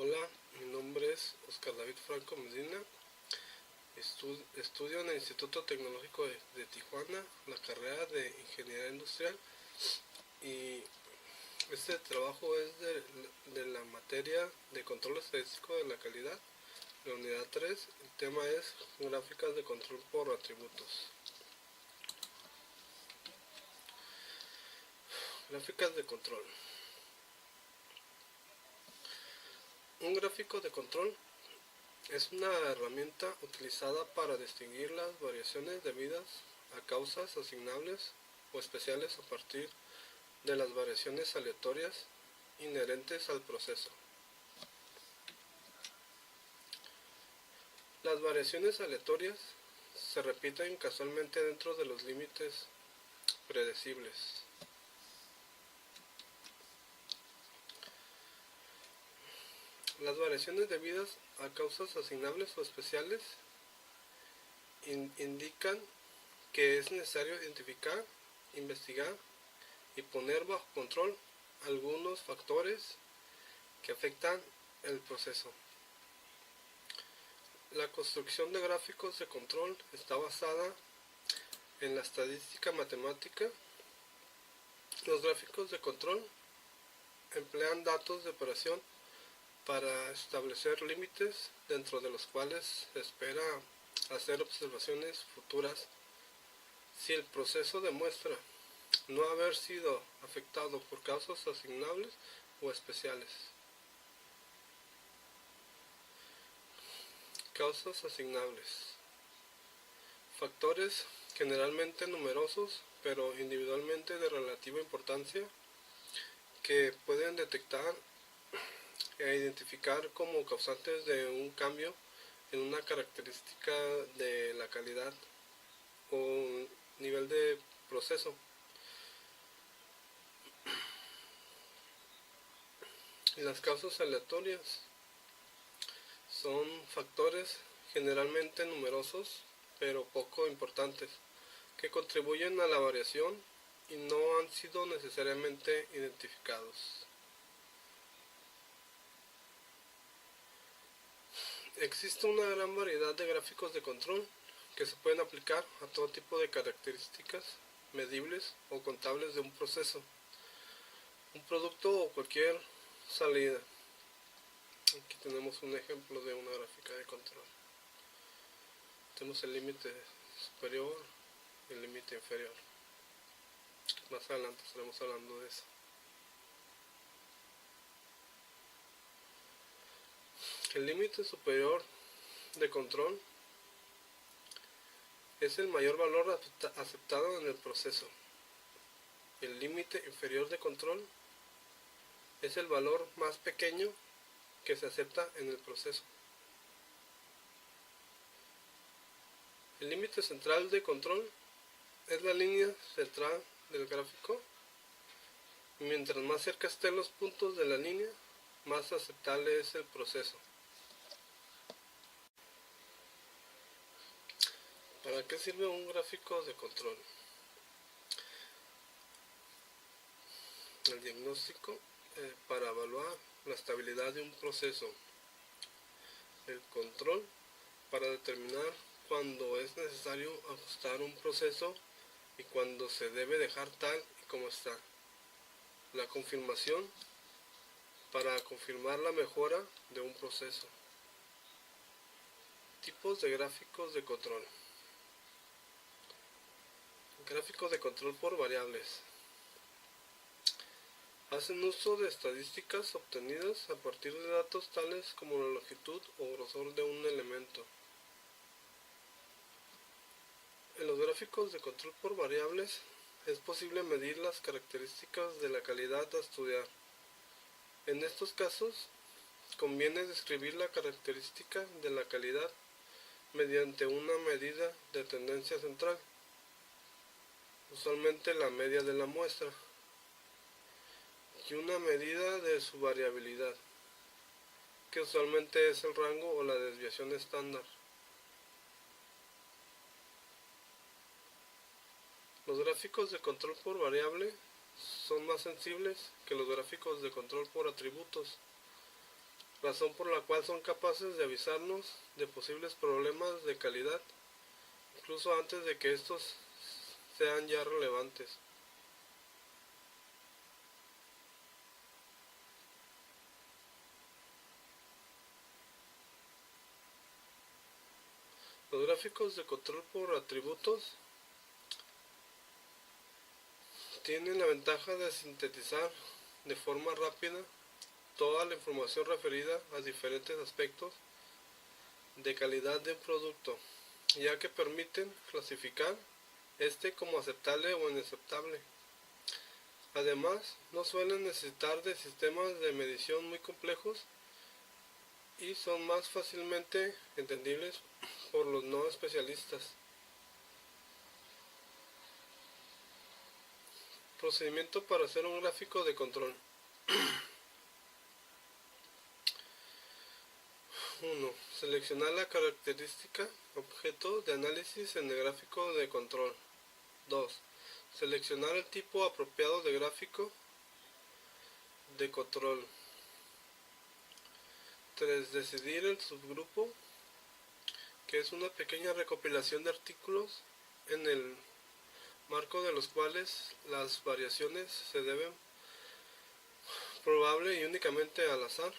Hola, mi nombre es Oscar David Franco Medina. Estudio en el Instituto Tecnológico de Tijuana, la carrera de Ingeniería Industrial, y este trabajo es de la materia de control estadístico de la calidad, la unidad 3. El tema es gráficas de control por atributos. Gráficas de control. Un gráfico de control es una herramienta utilizada para distinguir las variaciones debidas a causas asignables o especiales a partir de las variaciones aleatorias inherentes al proceso. Las variaciones aleatorias se repiten casualmente dentro de los límites predecibles. Las variaciones debidas a causas asignables o especiales indican que es necesario identificar, investigar y poner bajo control algunos factores que afectan el proceso. La construcción de gráficos de control está basada en la estadística matemática. Los gráficos de control emplean datos de operación para establecer límites dentro de los cuales se espera hacer observaciones futuras si el proceso demuestra no haber sido afectado por causas asignables o especiales. Causas asignables. Factores generalmente numerosos, pero individualmente de relativa importancia, que pueden detectar e identificar como causantes de un cambio en una característica de la calidad o nivel de proceso. Las causas aleatorias son factores generalmente numerosos pero poco importantes que contribuyen a la variación y no han sido necesariamente identificados. Existe una gran variedad de gráficos de control que se pueden aplicar a todo tipo de características medibles o contables de un proceso, un producto o cualquier salida. Aquí tenemos un ejemplo de una gráfica de control. Tenemos el límite superior y el límite inferior. Más adelante estaremos hablando de eso. El límite superior de control es el mayor valor aceptado en el proceso. El límite inferior de control es el valor más pequeño que se acepta en el proceso. El límite central de control es la línea central del gráfico. Mientras más cerca estén los puntos de la línea, más aceptable es el proceso. ¿Para qué sirve un gráfico de control? El diagnóstico para evaluar la estabilidad de un proceso. El control para determinar cuándo es necesario ajustar un proceso y cuándo se debe dejar tal y como está. La confirmación para confirmar la mejora de un proceso. Tipos de gráficos de control. Gráficos de control por variables. Hacen uso de estadísticas obtenidas a partir de datos tales como la longitud o grosor de un elemento. En los gráficos de control por variables es posible medir las características de la calidad a estudiar. En estos casos, conviene describir la característica de la calidad mediante una medida de tendencia central, usualmente la media de la muestra, y una medida de su variabilidad, que usualmente es el rango o la desviación estándar. Los gráficos de control por variable son más sensibles que los gráficos de control por atributos. razón por la cual son capaces de avisarnos de posibles problemas de calidad, incluso antes de que estos sean ya relevantes. Los gráficos de control por atributos tienen la ventaja de sintetizar de forma rápida toda la información referida a diferentes aspectos de calidad de un producto, ya que permiten clasificar este como aceptable o inaceptable. Además, no suelen necesitar de sistemas de medición muy complejos y son más fácilmente entendibles por los no especialistas. Procedimiento para hacer un gráfico de control. 1. Seleccionar la característica objeto de análisis en el gráfico de control. 2. Seleccionar el tipo apropiado de gráfico de control. 3. Decidir el subgrupo, que es una pequeña recopilación de artículos en el marco de los cuales las variaciones se deben probable y únicamente al azar,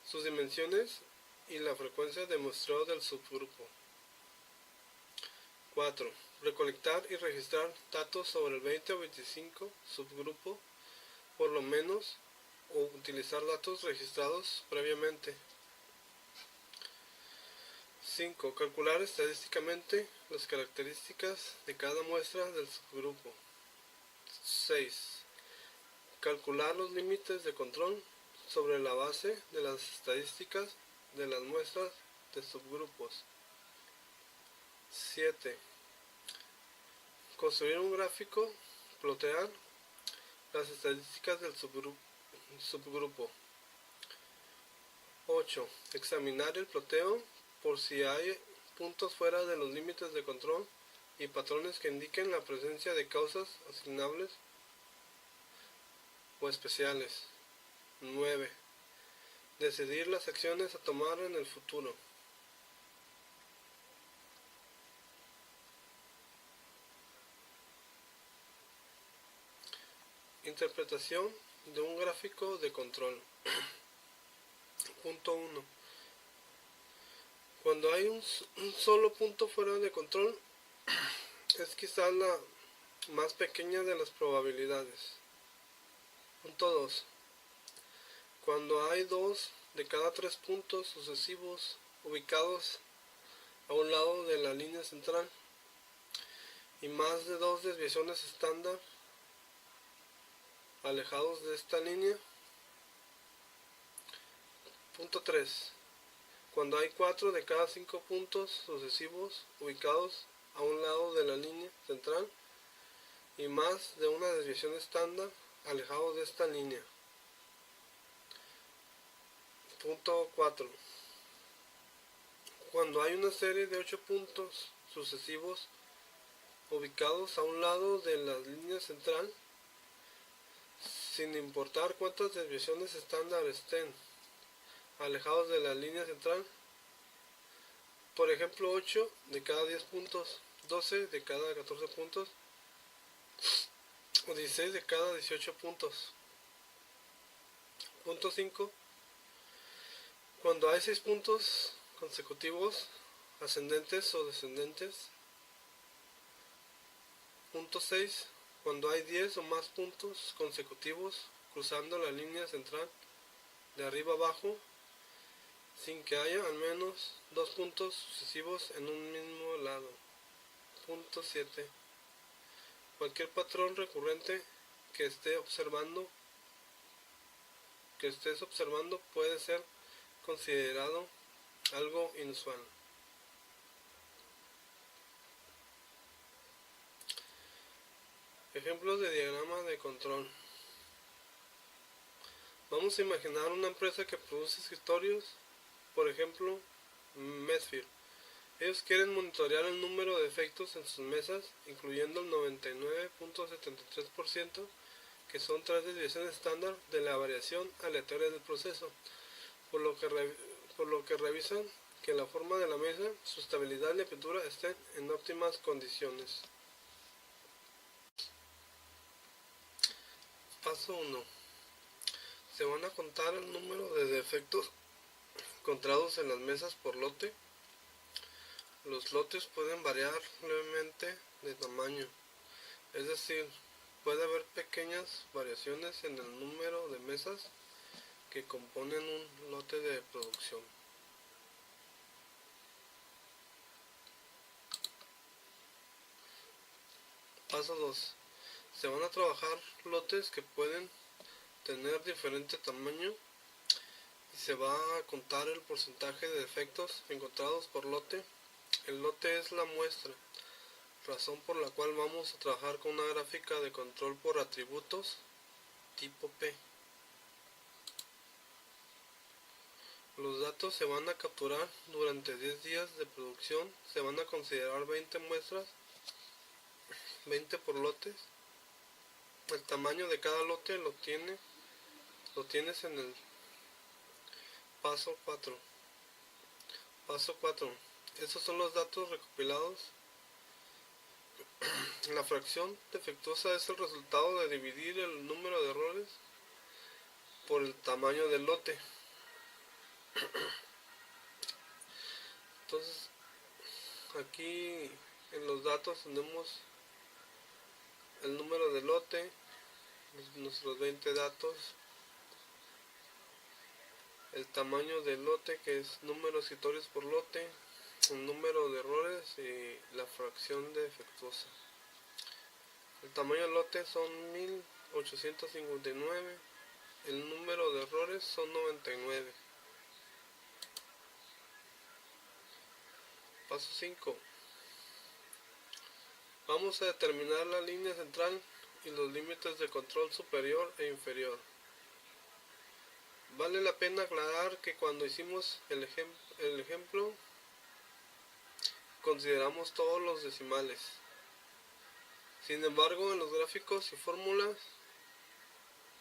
sus dimensiones y la frecuencia de muestreo del subgrupo. 4. Recolectar y registrar datos sobre el 20 o 25 subgrupo, por lo menos, o utilizar datos registrados previamente. 5. Calcular estadísticamente las características de cada muestra del subgrupo. 6. Calcular los límites de control sobre la base de las estadísticas de las muestras de subgrupos. 7. Construir un gráfico, plotear las estadísticas del subgrupo. 8. Examinar el ploteo por si hay puntos fuera de los límites de control y patrones que indiquen la presencia de causas asignables o especiales. 9. Decidir las acciones a tomar en el futuro. Interpretación de un gráfico de control. Punto 1. Cuando hay un solo punto fuera de control, es quizás la más pequeña de las probabilidades. Punto 2. Cuando hay 2 de cada 3 puntos sucesivos ubicados a un lado de la línea central y más de 2 desviaciones estándar alejados de esta línea. Punto 3. Cuando hay 4 de cada 5 puntos sucesivos ubicados a un lado de la línea central y más de una desviación estándar alejados de esta línea. Punto 4. Cuando hay una serie de 8 puntos sucesivos ubicados a un lado de la línea central, sin importar cuántas desviaciones estándar estén alejados de la línea central, por ejemplo 8 de cada 10 puntos, 12 de cada 14 puntos o 16 de cada 18 puntos. Punto 5. Cuando hay 6 puntos consecutivos ascendentes o descendentes. Punto 6. Cuando hay 10 o más puntos consecutivos cruzando la línea central de arriba abajo, sin que haya al menos 2 puntos sucesivos en un mismo lado. Punto 7. Cualquier patrón recurrente que estés observando puede ser considerado algo inusual. Ejemplos de diagrama de control. Vamos a imaginar una empresa que produce escritorios, por ejemplo, Medfield. Ellos quieren monitorear el número de defectos en sus mesas, incluyendo el 99.73%, que son 3 desviaciones estándar de la variación aleatoria del proceso. por lo que revisan que la forma de la mesa, su estabilidad y la pintura estén en óptimas condiciones. Paso 1. Se van a contar el número de defectos encontrados en las mesas por lote. Los lotes pueden variar levemente de tamaño, es decir, puede haber pequeñas variaciones en el número de mesas que componen un lote de producción. Paso 2. Se van a trabajar lotes que pueden tener diferente tamaño y se va a contar el porcentaje de defectos encontrados por lote. El lote es la muestra, razón por la cual vamos a trabajar con una gráfica de control por atributos tipo P. Los datos se van a capturar durante 10 días de producción. Se van a considerar 20 muestras, 20 por lotes. El tamaño de cada lote lo tienes en el paso 4. Paso 4. Estos son los datos recopilados. La fracción defectuosa es el resultado de dividir el número de errores por el tamaño del lote. Entonces, aquí en los datos tenemos el número de lote, nuestros 20 datos, el tamaño del lote, que es número de escritorios por lote, el número de errores y la fracción defectuosa. El tamaño del lote son 1859, el número de errores son 99. Paso 5. Vamos a determinar la línea central y los límites de control superior e inferior. Vale la pena aclarar que cuando hicimos el ejemplo consideramos todos los decimales. Sin embargo, en los gráficos y fórmulas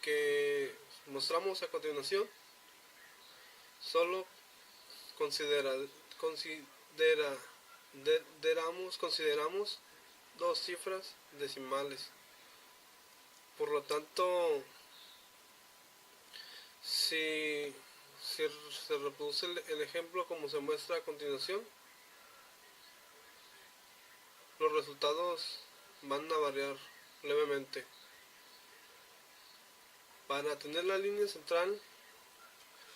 que mostramos a continuación, solo consideramos dos cifras decimales. Por lo tanto, si se reproduce el ejemplo como se muestra a continuación, los resultados van a variar levemente. Para tener la línea central,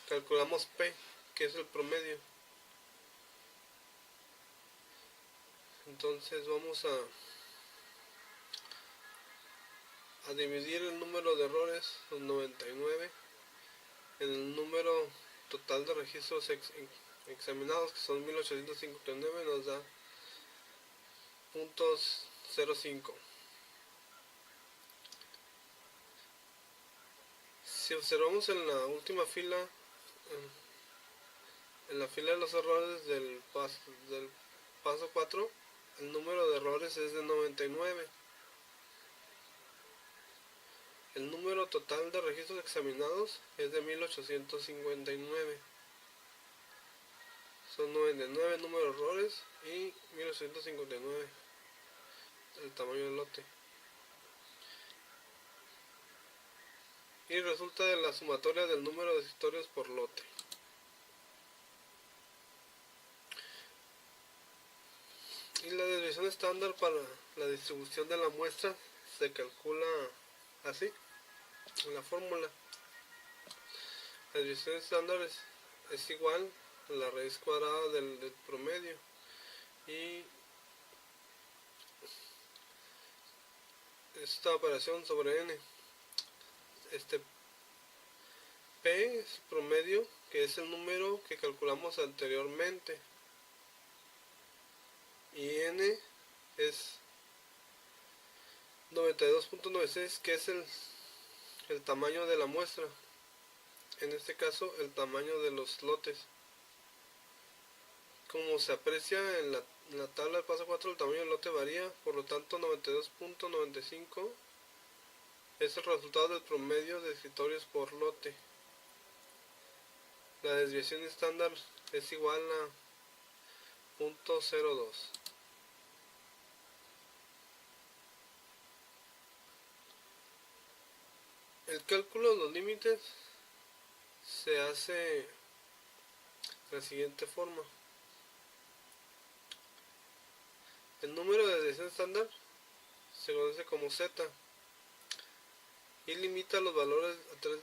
calculamos P, que es el promedio. Entonces vamos a dividir el número de errores, los 99, en el número total de registros examinados, que son 1859, nos da .05. Si observamos en la última fila, en la fila de los errores del paso 4, el número de errores es de 99. El número total de registros examinados es de 1859. Son 99 número de errores y 1859 el tamaño del lote. Y resulta de la sumatoria del número de escritorios por lote. Y la desviación estándar para la distribución de la muestra se calcula así, en la fórmula. La desviación estándar es igual a la raíz cuadrada del promedio, y esta operación sobre n, P es promedio, que es el número que calculamos anteriormente, y n es 92.96, que es el tamaño de la muestra, en este caso el tamaño de los lotes. Como se aprecia en la tabla del paso 4, el tamaño del lote varía, por lo tanto 92.95 es el resultado del promedio de escritorios por lote. la desviación estándar es igual a 0.02. El cálculo de los límites se hace de la siguiente forma. El número de desviación estándar se conoce como Z y limita los valores a 3,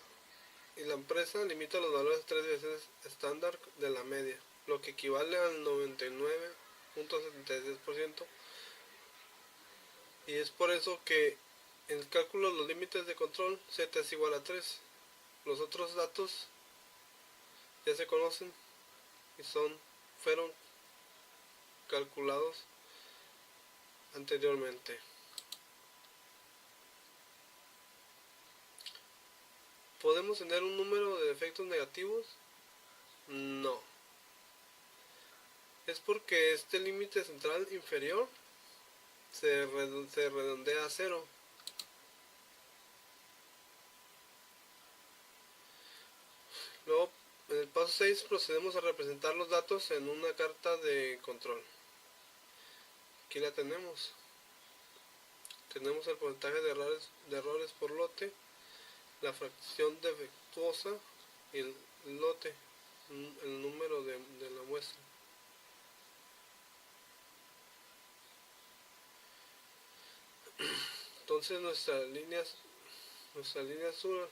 y la empresa limita los valores a 3 desviaciones estándar de la media, lo que equivale al 99.76%, y es por eso que en el cálculo de los límites de control Z es igual a 3. Los otros datos ya se conocen y fueron calculados anteriormente. ¿Podemos tener un número de defectos negativos? No. Es porque este límite central inferior se redondea a 0. Luego, en el paso 6 procedemos a representar los datos en una carta de control. Aquí la tenemos. Tenemos el porcentaje de errores por lote, la fracción defectuosa y el lote, el número de la muestra. Entonces nuestra línea azul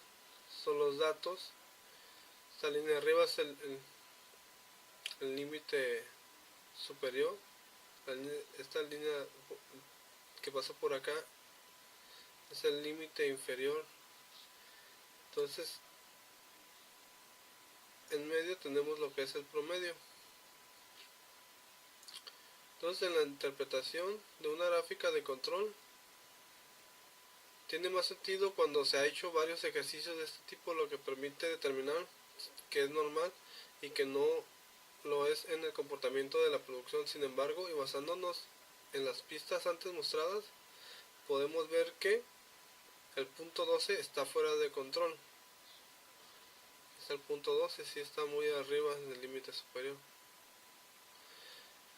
son los datos. Esta línea de arriba es el límite superior. Esta línea que pasa por acá es el límite inferior. Entonces en medio tenemos lo que es el promedio. Entonces en la interpretación de una gráfica de control tiene más sentido cuando se ha hecho varios ejercicios de este tipo, lo que permite determinar que es normal y que no lo es en el comportamiento de la producción. Sin embargo, y basándonos en las pistas antes mostradas, podemos ver que el punto 12 está fuera de control. El punto 12 sí está muy arriba del límite superior.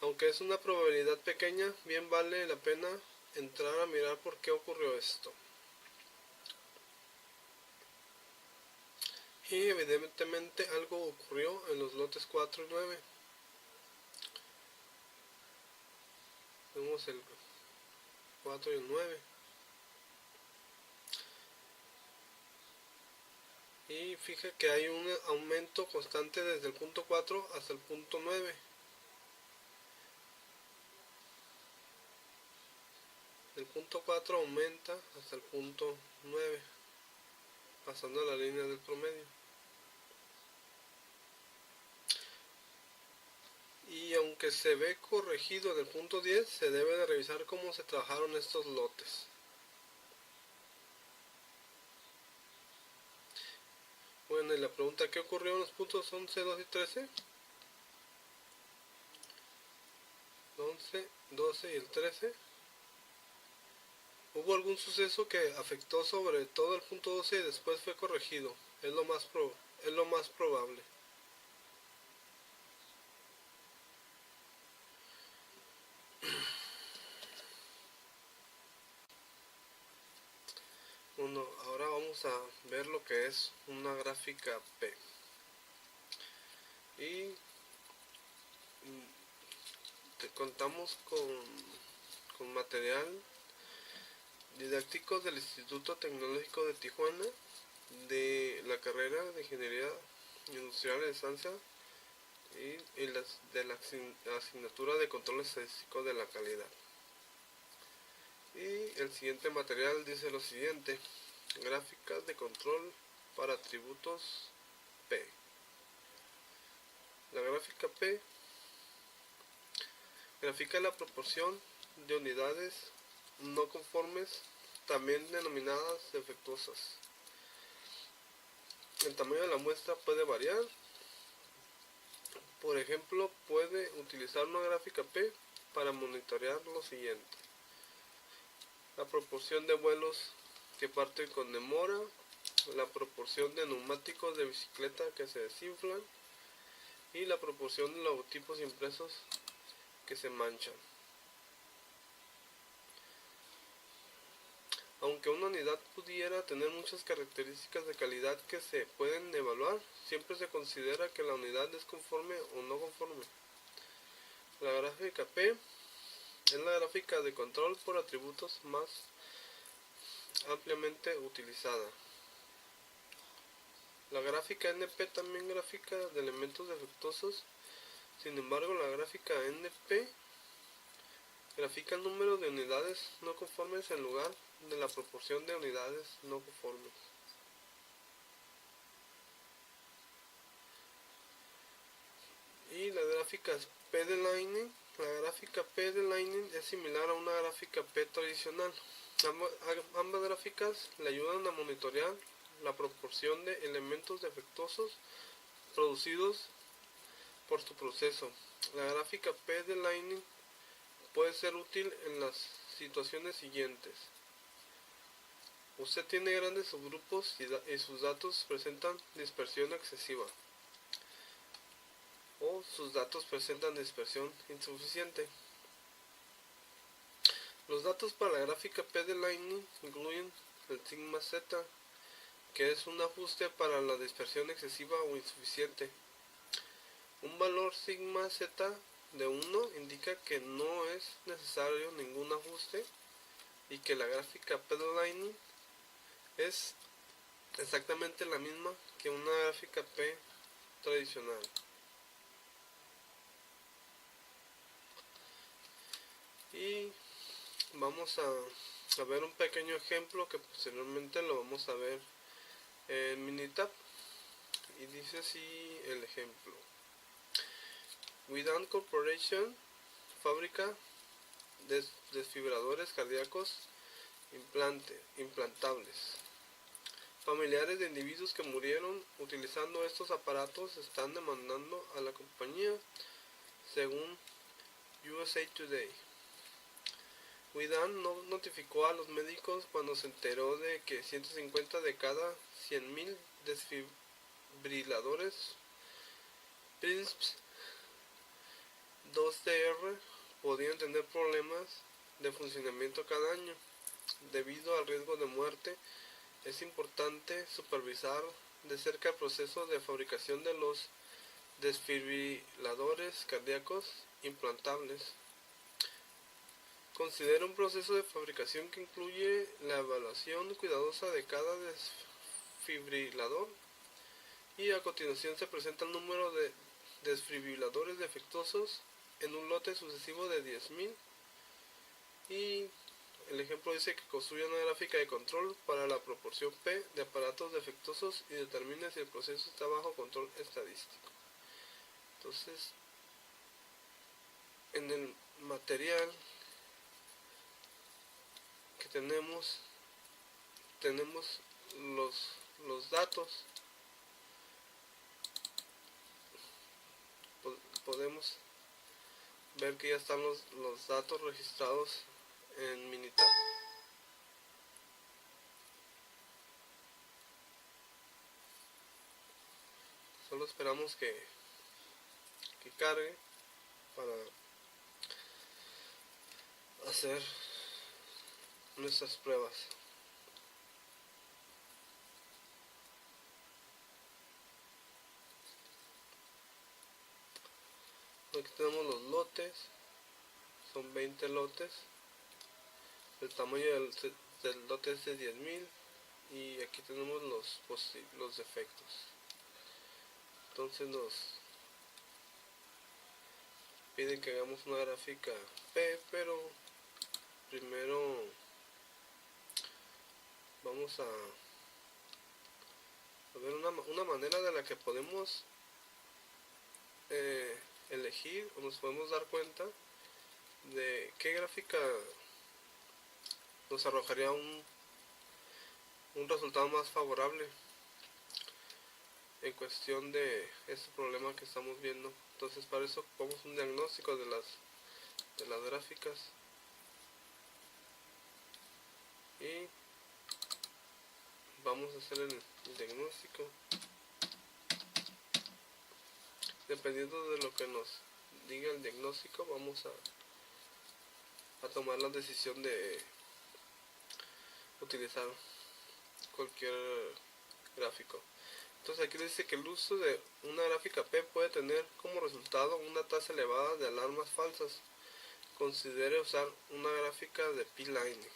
Aunque es una probabilidad pequeña, bien vale la pena entrar a mirar por qué ocurrió esto. Y evidentemente algo ocurrió en los lotes 4 y 9. Vemos el 4 y el 9. Y fija que hay un aumento constante desde el punto 4 hasta el punto 9. El punto 4 aumenta hasta el punto 9, pasando a la línea del promedio. Y aunque se ve corregido en el punto 10, se debe de revisar cómo se trabajaron estos lotes. Bueno, y la pregunta, ¿qué ocurrió en los puntos 11, 12 y 13? 11, 12 y el 13. Hubo algún suceso que afectó sobre todo el punto 12 y después fue corregido. Es lo más probable. Bueno, ahora vamos a ver lo que es una gráfica P. Y contamos con material didáctico del Instituto Tecnológico de Tijuana, de la carrera de Ingeniería Industrial de Distancia y de la asignatura de Control Estadístico de la Calidad. Y el siguiente material dice lo siguiente: gráficas de control para atributos P. La gráfica P grafica la proporción de unidades no conformes, también denominadas defectuosas. El tamaño de la muestra puede variar. Por ejemplo, puede utilizar una gráfica P para monitorear lo siguiente: la proporción de vuelos que parten con demora, la proporción de neumáticos de bicicleta que se desinflan, y la proporción de logotipos impresos que se manchan. Aunque una unidad pudiera tener muchas características de calidad que se pueden evaluar, siempre se considera que la unidad es conforme o no conforme. La gráfica P es la gráfica de control por atributos más ampliamente utilizada. La gráfica NP también gráfica de elementos defectuosos. Sin embargo, la gráfica NP grafica el número de unidades no conformes en lugar de la proporción de unidades no conformes. Y las gráficas P de Lining. La gráfica P de Lining es similar a una gráfica P tradicional. Ambas gráficas le ayudan a monitorear la proporción de elementos defectuosos producidos por su proceso. La gráfica P de Lining puede ser útil en las situaciones siguientes. Usted tiene grandes subgrupos y sus datos presentan dispersión excesiva, o sus datos presentan dispersión insuficiente. Los datos para la gráfica P de Lining incluyen el sigma z, que es un ajuste para la dispersión excesiva o insuficiente. Un valor sigma z de 1 indica que no es necesario ningún ajuste y que la gráfica P de Lining es exactamente la misma que una gráfica P tradicional. Y vamos a ver un pequeño ejemplo que posteriormente lo vamos a ver en Minitab. Y dice así el ejemplo: Widant Corporation fabrica desfibradores cardíacos implantables. Familiares de individuos que murieron utilizando estos aparatos están demandando a la compañía, según USA Today. Widant no notificó a los médicos cuando se enteró de que 150 de cada 100.000 desfibriladores PRINCE 2DR podían tener problemas de funcionamiento cada año. Debido al riesgo de muerte, es importante supervisar de cerca el proceso de fabricación de los desfibriladores cardíacos implantables. Considera un proceso de fabricación que incluye la evaluación cuidadosa de cada desfibrilador, y a continuación se presenta el número de desfibriladores defectuosos en un lote sucesivo de 10.000, y el ejemplo dice que construya una gráfica de control para la proporción P de aparatos defectuosos y determine si el proceso está bajo control estadístico. Entonces, en el material que tenemos los datos. Podemos ver que ya están los datos registrados en Minitab. Solo esperamos que cargue para hacer nuestras pruebas. Aquí tenemos los lotes, son 20 lotes. El tamaño del lote es de 10.000, y aquí tenemos los defectos. Entonces nos piden que hagamos una gráfica P, pero primero vamos a ver una manera de la que podemos elegir, o nos podemos dar cuenta de qué gráfica nos arrojaría un resultado más favorable en cuestión de este problema que estamos viendo. Entonces, para eso ocupamos un diagnóstico de las gráficas, y vamos a hacer el diagnóstico. dependiendo de lo que nos diga el diagnóstico, vamos a tomar la decisión de utilizar cualquier gráfico. Entonces aquí dice que el uso de una gráfica P puede tener como resultado una tasa elevada de alarmas falsas. Considere usar una gráfica de P-Line.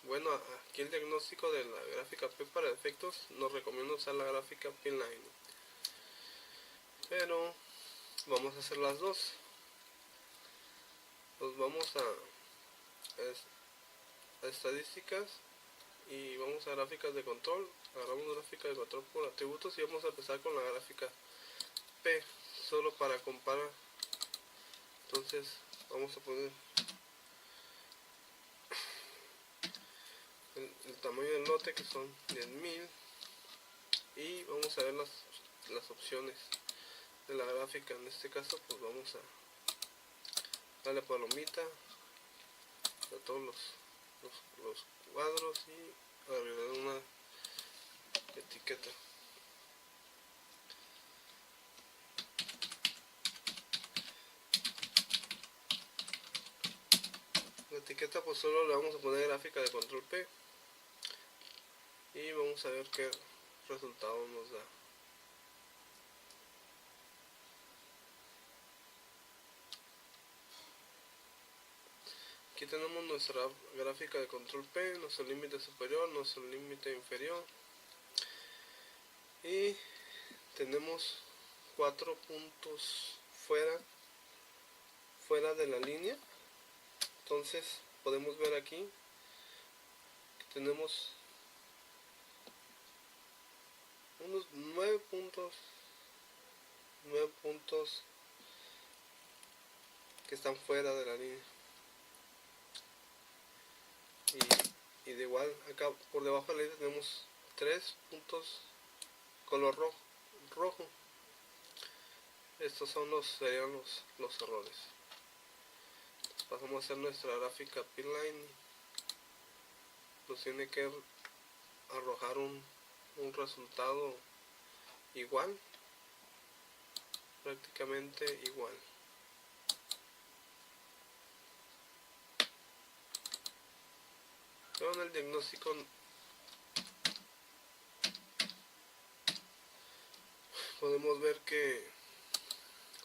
Bueno, aquí el diagnóstico de la gráfica P para efectos nos recomienda usar la gráfica P-Line. Pero vamos a hacer las dos. Nos vamos a estadísticas y vamos a gráficas de control. Agarramos gráfica de control por atributos y vamos a empezar con la gráfica P, solo para comparar. Entonces vamos a poner el tamaño del lote, que son 10.000, y vamos a ver las opciones de la gráfica. En este caso pues vamos a darle palomita a todos los cuadros y agregar una etiqueta. La etiqueta pues solo le vamos a poner gráfica de control P y vamos a ver qué resultado nos da. Aquí tenemos nuestra gráfica de control P, nuestro límite superior, nuestro límite inferior, y tenemos 4 puntos fuera de la línea. Entonces podemos ver aquí que tenemos unos 9 puntos que están fuera de la línea, y de igual acá por debajo de la línea tenemos 3 puntos color rojo. Estos serían los errores. Pasamos a hacer nuestra gráfica P-Line. Nos tiene que arrojar un resultado igual, prácticamente igual. Pero en el diagnóstico podemos ver que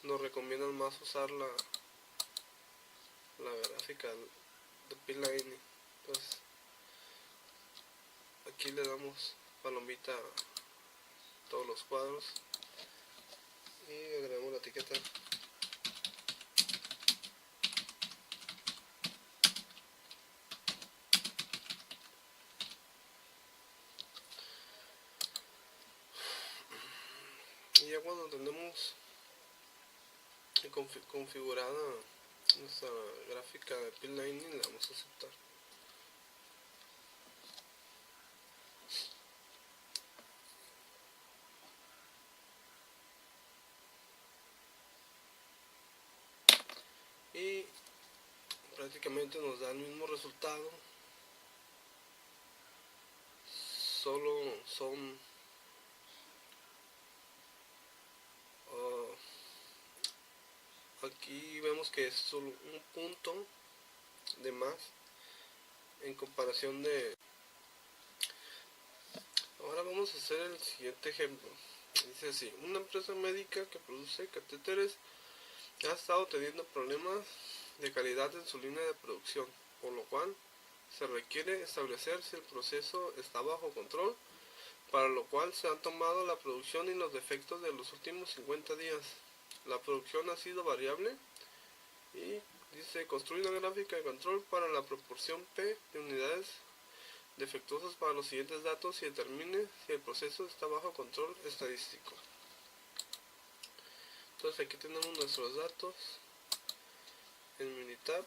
nos recomiendan más usar la gráfica de P-Line. Entonces aquí le damos palomita a todos los cuadros y agregamos la etiqueta. Y ya cuando tenemos configurada nuestra gráfica de P-Line, le vamos a aceptar. Y prácticamente nos da el mismo resultado, solo son aquí vemos que es solo un punto de más en comparación de. Ahora vamos a hacer el siguiente ejemplo. Dice así: una empresa médica que produce catéteres ha estado teniendo problemas de calidad en su línea de producción, por lo cual se requiere establecer si el proceso está bajo control, para lo cual se han tomado la producción y los defectos de los últimos 50 días. La producción ha sido variable y dice: construye una gráfica de control para la proporción P de unidades defectuosas para los siguientes datos y determine si el proceso está bajo control estadístico. Entonces aquí tenemos nuestros datos en Minitab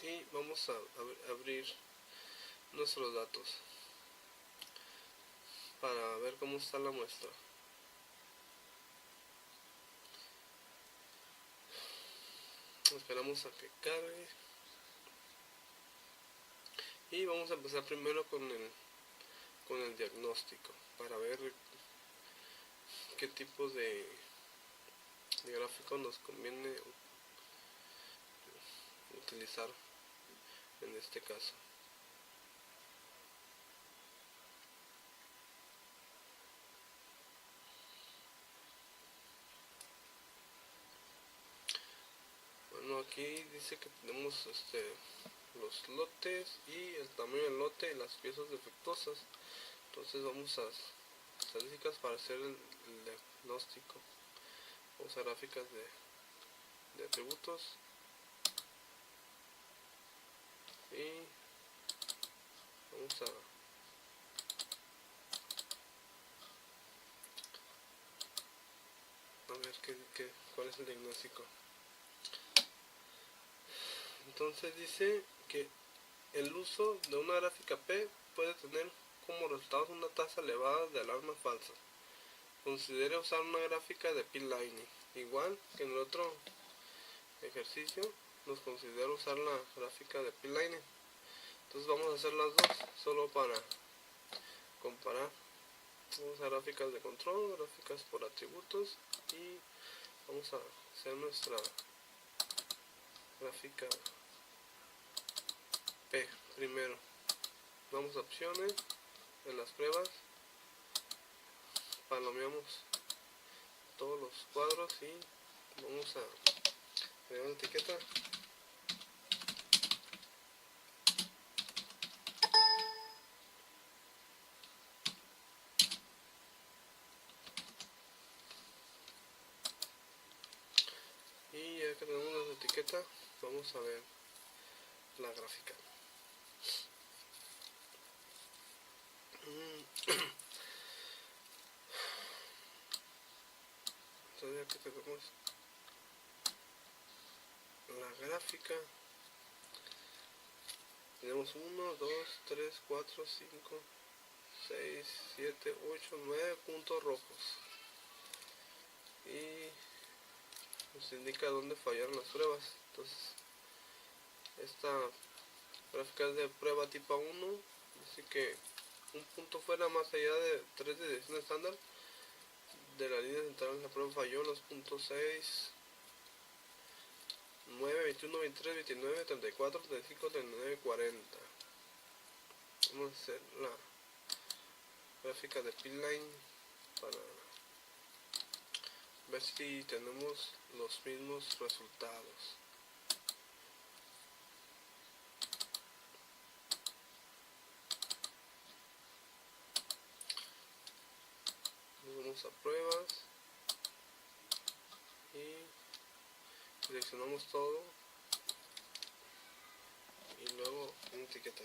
y vamos a abrir nuestros datos para ver cómo está la muestra. Esperamos a que cargue y vamos a empezar primero con el diagnóstico para ver qué tipos de de gráfico nos conviene utilizar en este caso. Bueno, aquí dice que tenemos los lotes y el tamaño del lote y las piezas defectuosas. Entonces vamos a estadísticas para hacer el diagnóstico. Vamos a gráficas de atributos y vamos a ver cuál es el diagnóstico. Entonces dice que el uso de una gráfica P puede tener como resultado una tasa elevada de alarmas falsas. Considere usar una gráfica de P-Lining. Igual que en el otro ejercicio, nos considera usar la gráfica de P-Lining. Entonces vamos a hacer las dos, solo para comparar. Vamos a gráficas de control, gráficas por atributos y vamos a hacer nuestra gráfica P primero. Vamos a opciones, en las pruebas, palomeamos todos los cuadros y vamos a crear una etiqueta. Y ya que tenemos la etiqueta, vamos a ver la gráfica. Entonces ya que tenemos la gráfica, tenemos 1, 2, 3, 4, 5, 6, 7, 8, 9 puntos rojos y nos indica dónde fallaron las pruebas. Entonces esta gráfica es de prueba tipo 1, dice que un punto fuera más allá de 3 de desviación estándar de la línea central. La prueba falló en los puntos 6, 9, 21, 23, 29, 34, 35, 39, 40. Vamos a hacer la gráfica de P-Line para ver si tenemos los mismos resultados. Vamos a pruebas y seleccionamos todo y luego una etiqueta.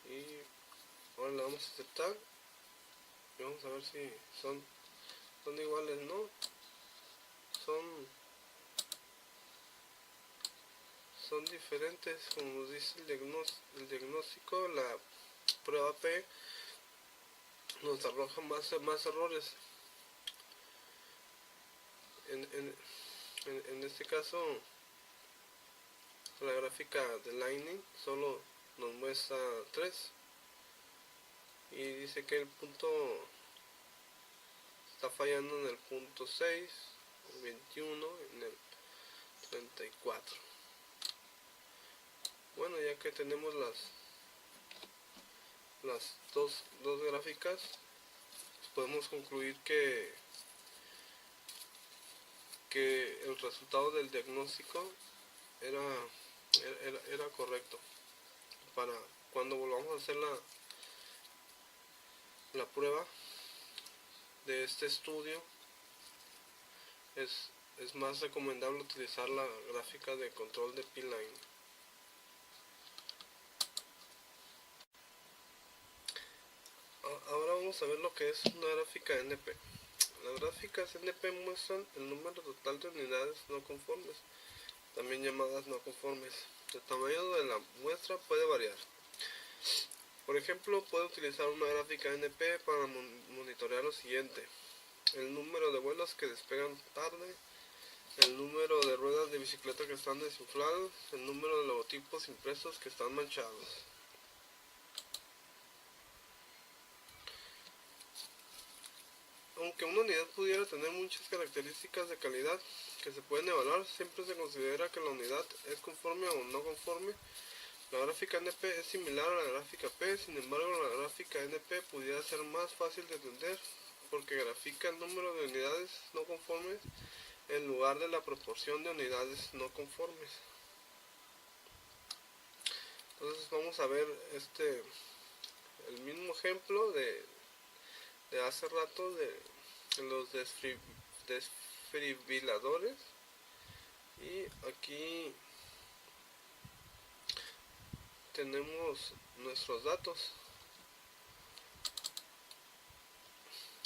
Y ahora le vamos a aceptar y vamos a ver si son iguales. No, son diferentes, como nos dice el diagnóstico. La prueba P nos arroja más errores. En este caso, la gráfica de Lightning solo nos muestra 3 y dice que el punto está fallando en el punto 6, el 21, en el 34. Bueno, ya que tenemos las dos gráficas, pues podemos concluir que el resultado del diagnóstico era correcto. Para cuando volvamos a hacer la prueba de este estudio, es más recomendable utilizar la gráfica de control de P-Line. Ahora vamos a ver lo que es una gráfica NP. Las gráficas NP muestran el número total de unidades no conformes, también llamadas no conformes. El tamaño de la muestra puede variar. Por ejemplo, puede utilizar una gráfica NP para monitorear lo siguiente: el número de vuelos que despegan tarde, el número de ruedas de bicicleta que están desinfladas, el número de logotipos impresos que están manchados. Aunque una unidad pudiera tener muchas características de calidad que se pueden evaluar, siempre se considera que la unidad es conforme o no conforme. La gráfica NP es similar a la gráfica P, sin embargo la gráfica NP pudiera ser más fácil de entender porque grafica el número de unidades no conformes en lugar de la proporción de unidades no conformes. Entonces vamos a ver el mismo ejemplo de hace rato de los desfibriladores, y aquí tenemos nuestros datos.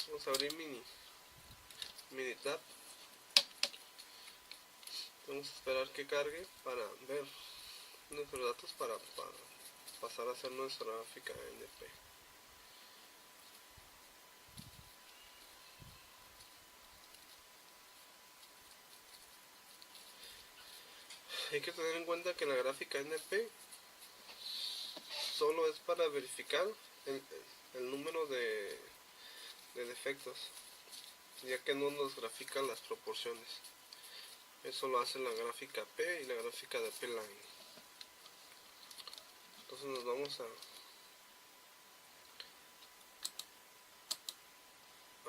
Vamos a abrir Minitab. Vamos a esperar que cargue para ver nuestros datos para pasar a hacer nuestra gráfica NP. Hay que tener en cuenta que la gráfica NP solo es para verificar el número de defectos, ya que no nos grafica las proporciones. Eso lo hace la gráfica P y la gráfica de P-Line. Entonces nos vamos a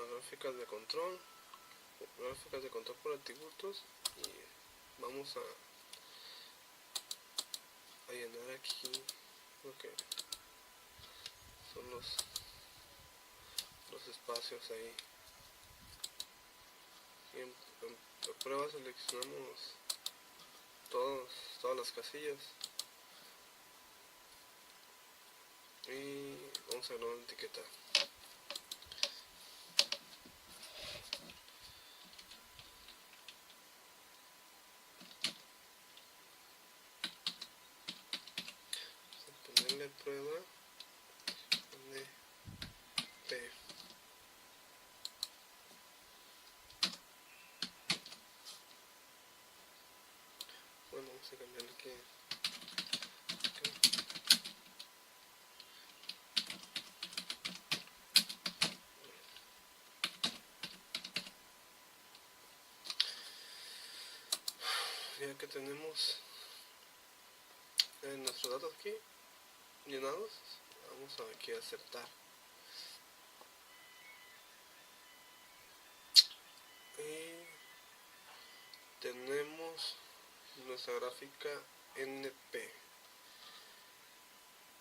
gráficas de control por atributos, y vamos a llenar aquí lo que son los espacios ahí. Y en prueba seleccionamos todas las casillas y vamos a agregar una etiqueta. Ponerle prueba NP. Bueno, vamos a cambiar aquí. Ya que tenemos nuestros datos aquí llenados, vamos aquí a aceptar. Y tenemos nuestra gráfica NP.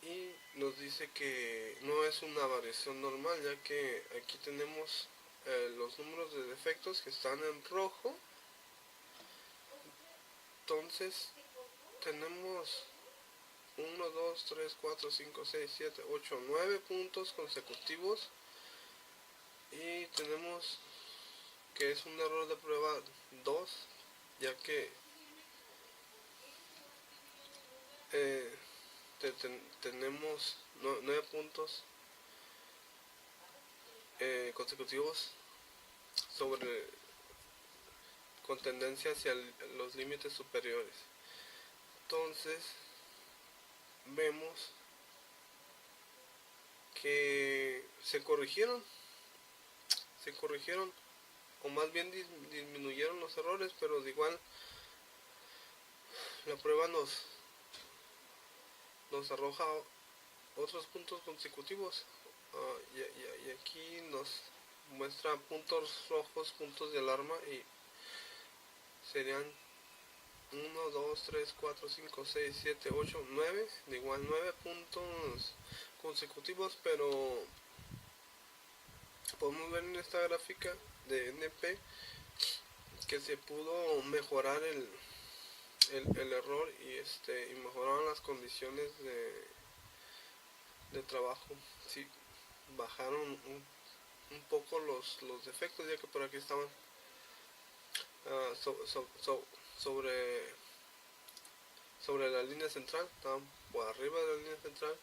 Y nos dice que no es una variación normal, ya que aquí tenemos los números de defectos que están en rojo. Entonces tenemos 1, 2, 3, 4, 5, 6, 7, 8, 9 puntos consecutivos, y tenemos que es un error de prueba 2, ya que tenemos 9 puntos consecutivos con tendencia hacia los límites superiores. Entonces vemos que se corrigieron, o más bien disminuyeron los errores, pero de igual la prueba nos arroja otros puntos consecutivos. Y aquí nos muestra puntos rojos, puntos de alarma, y serían 1, 2, 3, 4, 5, 6, 7, 8, 9, de igual 9 puntos consecutivos, pero podemos ver en esta gráfica de NP que se pudo mejorar el error, y mejoraron las condiciones de trabajo. Sí, bajaron un poco los defectos, ya que por aquí estaban sobre la línea central, estaban por arriba de la línea central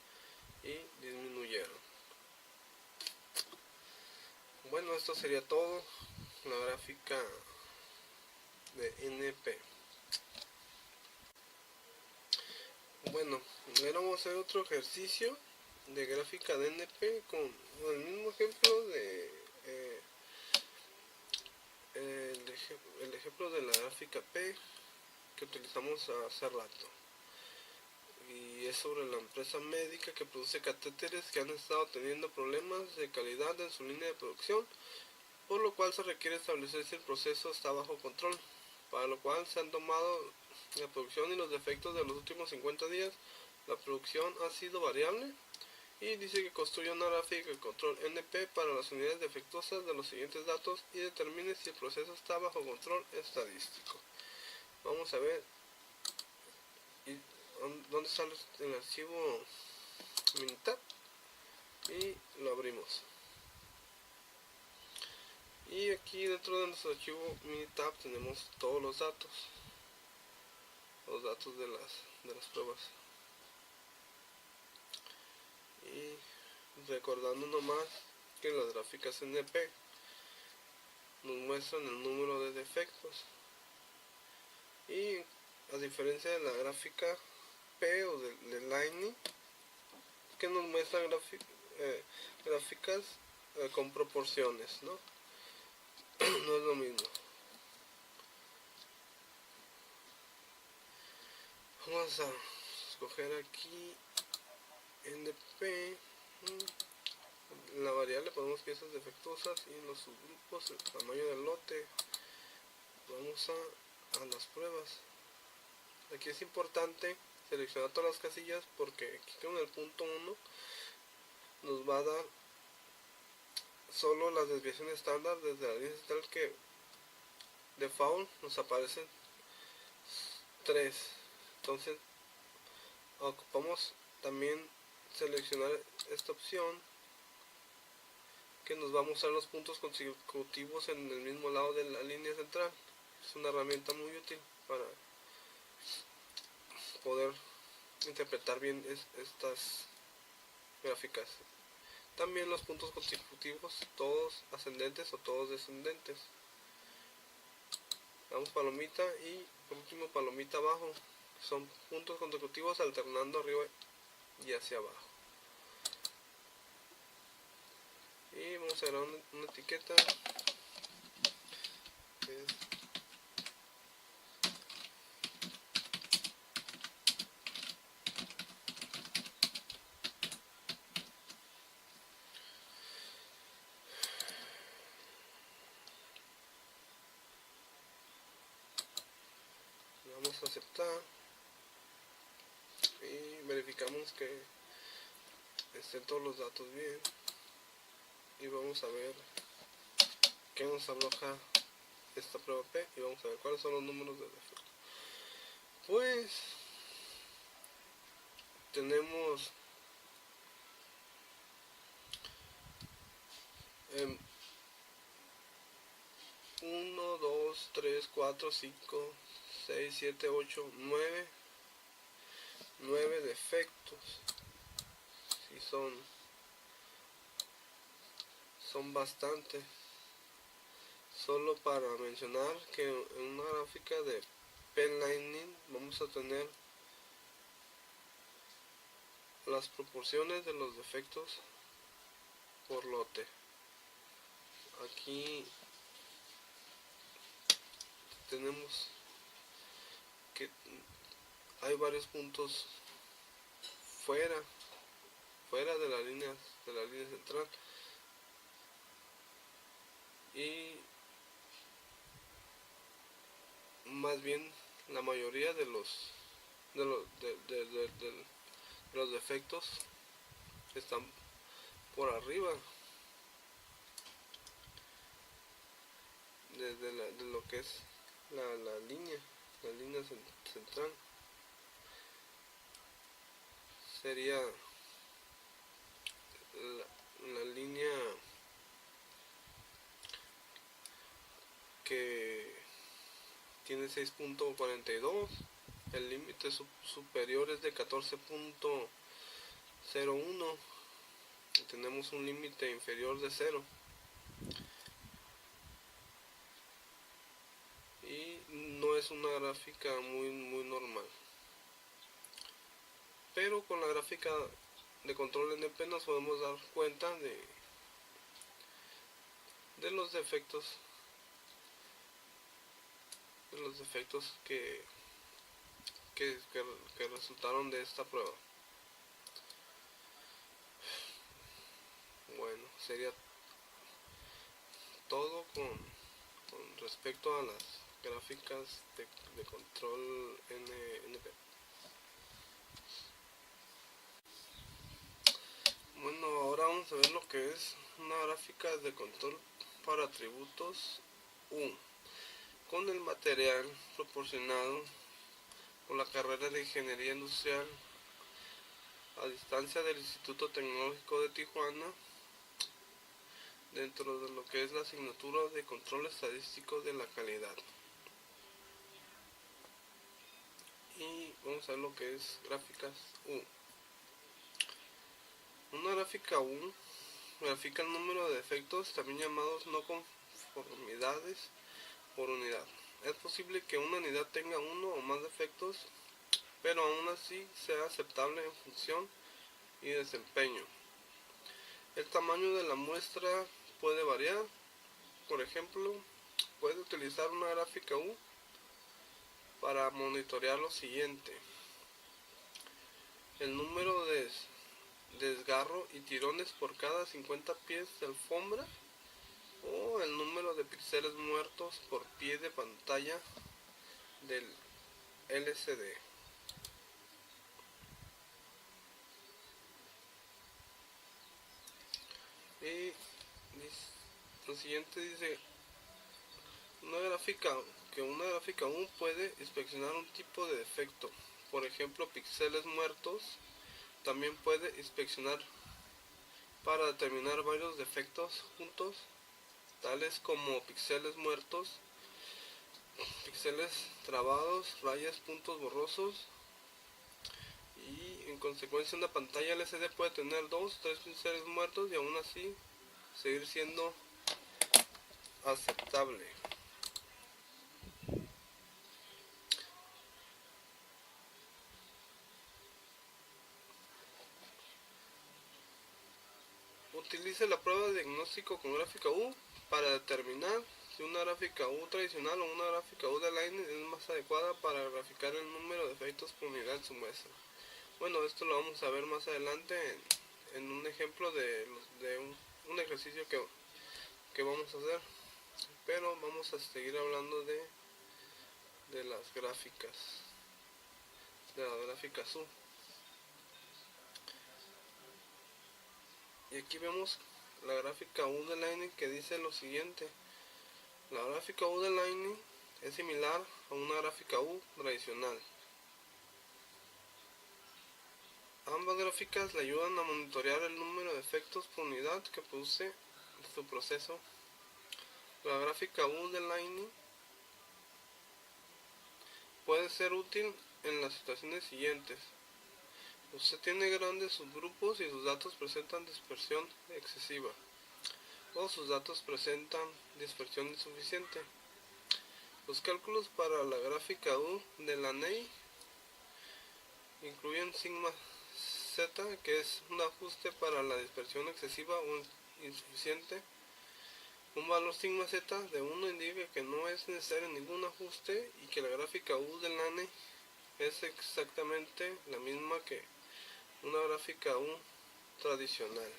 y disminuyeron. Bueno, esto sería todo, la gráfica de NP. Bueno, ahora vamos a hacer otro ejercicio de gráfica de NP con el mismo ejemplo de el ejemplo de la gráfica P que utilizamos hace rato, y es sobre la empresa médica que produce catéteres que han estado teniendo problemas de calidad en su línea de producción, por lo cual se requiere establecer si el proceso está bajo control, para lo cual se han tomado la producción y los defectos de los últimos 50 días. La producción ha sido variable y dice que construya una gráfica de control NP para las unidades defectuosas de los siguientes datos y determine si el proceso está bajo control estadístico. Vamos a ver dónde está el archivo Minitab y lo abrimos. Y aquí dentro de nuestro archivo Minitab tenemos todos los datos de las pruebas. Y recordando nomás que las gráficas NP nos muestran el número de defectos, y a diferencia de la gráfica P o de Lightning, que nos muestra gráficas con proporciones, ¿no? No es lo mismo. Vamos a escoger aquí NP. En la variable ponemos piezas defectuosas y en los subgrupos el tamaño del lote. Vamos a las pruebas. Aquí es importante seleccionar todas las casillas porque aquí con el punto 1 nos va a dar solo las desviaciones estándar desde la línea central, que default nos aparecen 3. Entonces ocupamos también seleccionar esta opción que nos va a mostrar los puntos consecutivos en el mismo lado de la línea central. Es una herramienta muy útil para poder interpretar bien estas gráficas. También los puntos consecutivos, todos ascendentes o todos descendentes. Damos palomita y por último palomita abajo. Son puntos consecutivos alternando arriba y hacia abajo. Y vamos a agregar una etiqueta que es vamos a aceptar y verificamos que estén todos los datos bien, y vamos a ver qué nos arroja esta prueba P y vamos a ver cuáles son los números de defecto. Pues tenemos 1, 2, 3, 4, 5, 6, 7, 8, 9 defectos. Sí, son bastantes. Solo para mencionar que en una gráfica de P-Lightning vamos a tener las proporciones de los defectos por lote. Aquí tenemos que hay varios puntos fuera de la línea central, y más bien la mayoría de los defectos están por arriba de lo que es la línea central. Sería la línea que tiene 6.42, el límite superior es de 14.01 y tenemos un límite inferior de 0. y no es una gráfica muy normal. Pero con la gráfica de control NP nos podemos dar cuenta de los defectos que resultaron de esta prueba. Bueno, sería todo con respecto a las gráficas de control NP. Bueno, ahora vamos a ver lo que es una gráfica de control para atributos U con el material proporcionado por la carrera de Ingeniería Industrial a distancia del Instituto Tecnológico de Tijuana, dentro de lo que es la asignatura de control estadístico de la calidad. Y vamos a ver lo que es gráficas U. Una gráfica U grafica el número de defectos, también llamados no conformidades por unidad. Es posible que una unidad tenga uno o más defectos, pero aún así sea aceptable en función y desempeño. El tamaño de la muestra puede variar. Por ejemplo, puede utilizar una gráfica U para monitorear lo siguiente: el número de desgarro y tirones por cada 50 pies de alfombra, o el número de píxeles muertos por pie de pantalla del LCD. Y lo siguiente dice una gráfica U puede inspeccionar un tipo de defecto, por ejemplo píxeles muertos. También puede inspeccionar para determinar varios defectos juntos, tales como píxeles muertos, píxeles trabados, rayas, puntos borrosos, y en consecuencia una pantalla LCD puede tener 2 o 3 píxeles muertos y aún así seguir siendo aceptable. Utilice la prueba de diagnóstico con gráfica U para determinar si una gráfica U tradicional o una gráfica U de Line es más adecuada para graficar el número de defectos por unidad en su muestra. Bueno, esto lo vamos a ver más adelante en un ejemplo de un ejercicio que vamos a hacer, pero vamos a seguir hablando de las gráficas, de las gráficas U. Y aquí vemos la gráfica U de Lightning, que dice lo siguiente: la gráfica U de Lightning es similar a una gráfica U tradicional. Ambas gráficas le ayudan a monitorear el número de efectos por unidad que produce su proceso. La gráfica U de Lightning puede ser útil en las situaciones siguientes: usted tiene grandes subgrupos y sus datos presentan dispersión excesiva, o sus datos presentan dispersión insuficiente. Los cálculos para la gráfica U de la NEI incluyen sigma z, que es un ajuste para la dispersión excesiva o insuficiente. Un valor sigma z de 1 indica que no es necesario ningún ajuste y que la gráfica U de la NEI es exactamente la misma que una gráfica U tradicional.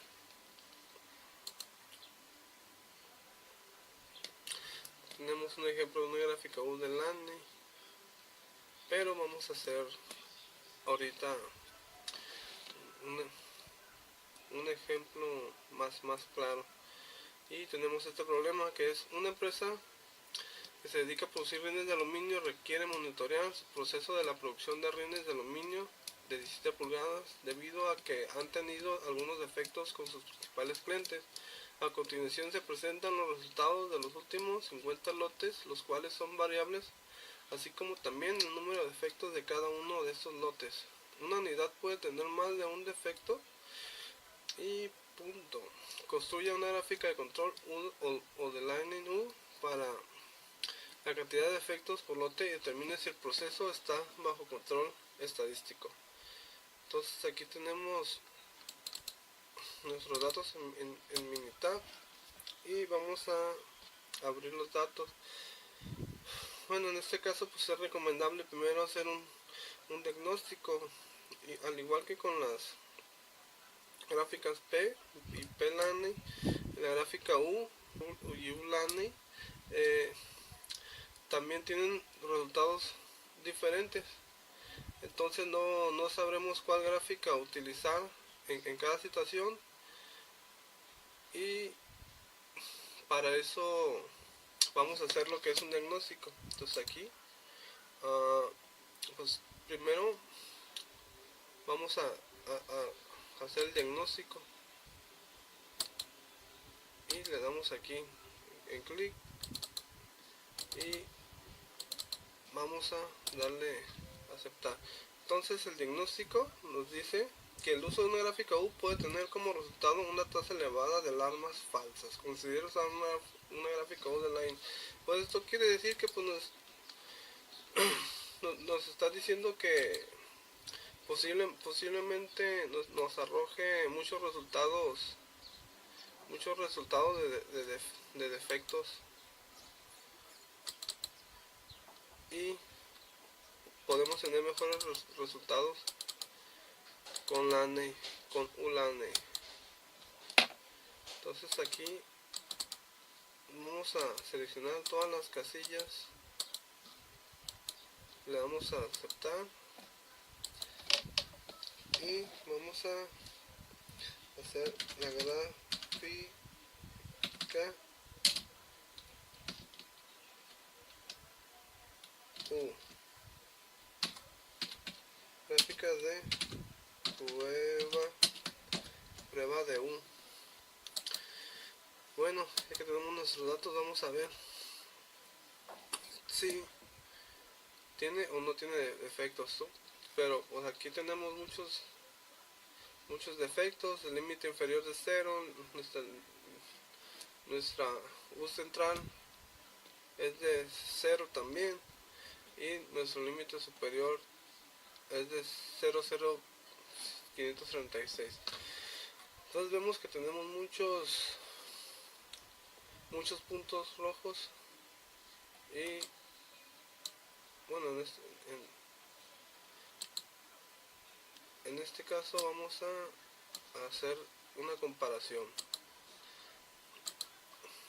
Tenemos un ejemplo de una gráfica U de la NEI, pero vamos a hacer ahorita un ejemplo más claro. Y tenemos este problema, que es una empresa que se dedica a producir rines de aluminio requiere monitorear su proceso de la producción de rines de aluminio de 17 pulgadas debido a que han tenido algunos defectos con sus principales clientes. A continuación se presentan los resultados de los últimos 50 lotes, los cuales son variables, así como también el número de defectos de cada uno de estos lotes. Una unidad puede tener más de un defecto y punto. Construya una gráfica de control U o de line U para la cantidad de efectos por lote y determine si el proceso está bajo control estadístico. Entonces aquí tenemos nuestros datos en Minitab y vamos a abrir los datos. Bueno, en este caso pues es recomendable primero hacer un diagnóstico, y al igual que con las gráficas P y P-Lane, la gráfica U y U-Lane también tienen resultados diferentes. Entonces no sabremos cuál gráfica utilizar en cada situación, y para eso vamos a hacer lo que es un diagnóstico. Entonces aquí pues primero vamos a hacer el diagnóstico y le damos aquí en clic y vamos a darle a aceptar. Entonces el diagnóstico nos dice que el uso de una gráfica U puede tener como resultado una tasa elevada de alarmas falsas. Considera usar una gráfica U de line. Pues esto quiere decir que pues nos está diciendo que posiblemente nos arroje muchos resultados de defectos, y podemos tener mejores resultados con LANE, con ULANE. Entonces aquí vamos a seleccionar todas las casillas, le damos a aceptar y vamos a hacer la gráfica U, gráfica de prueba de U. Bueno, ya que tenemos nuestros datos, vamos a ver si tiene o no tiene defectos, ¿no? Pero pues aquí tenemos muchos defectos. El límite inferior de 0, nuestra U central es de 0 también, y nuestro límite superior es de 0,0536. Entonces vemos que tenemos muchos puntos rojos, y bueno, en este caso vamos a hacer una comparación,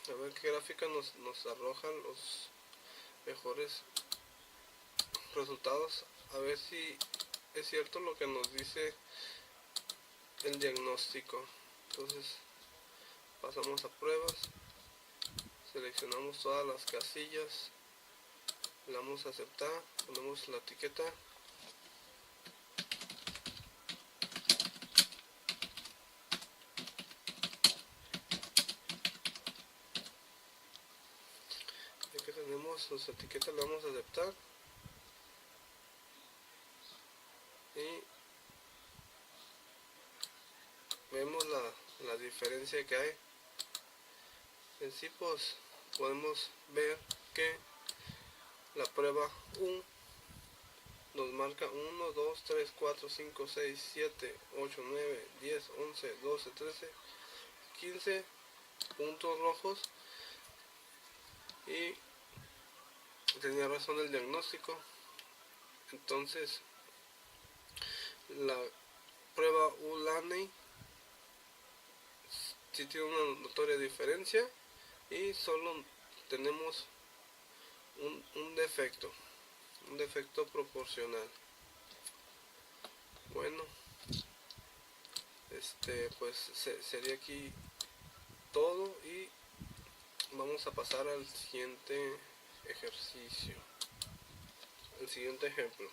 a ver qué gráfica nos arrojan los mejores resultados, a ver si es cierto lo que nos dice el diagnóstico. Entonces pasamos a pruebas, seleccionamos todas las casillas, le damos a aceptar, ponemos la etiqueta ya que tenemos nuestra etiqueta, le damos a aceptar y vemos la diferencia que hay. En sí pues podemos ver que la prueba U nos marca 1, 2, 3, 4, 5, 6, 7, 8, 9, 10, 11, 12, 13, 15 puntos rojos, y tenía razón el diagnóstico. Entonces la prueba U-Lane sí tiene una notoria diferencia, y solo tenemos un defecto proporcional. Bueno, pues sería aquí todo, y vamos a pasar al siguiente ejercicio, el siguiente ejemplo.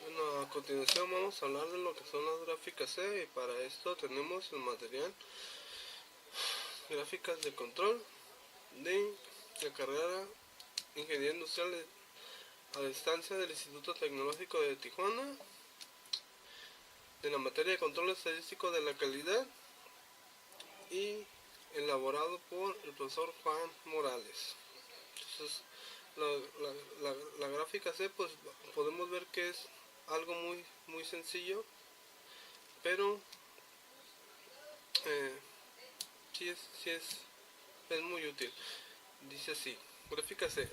Bueno, a continuación vamos a hablar de lo que son las gráficas C, y para esto tenemos el material gráficas de control de la carrera Ingeniería Industrial a distancia del Instituto Tecnológico de Tijuana. de la materia de control estadístico de la calidad y elaborado por el profesor Juan Morales. Entonces, la gráfica C, pues podemos ver que es algo muy sencillo, pero sí es muy útil. Dice así: gráfica C.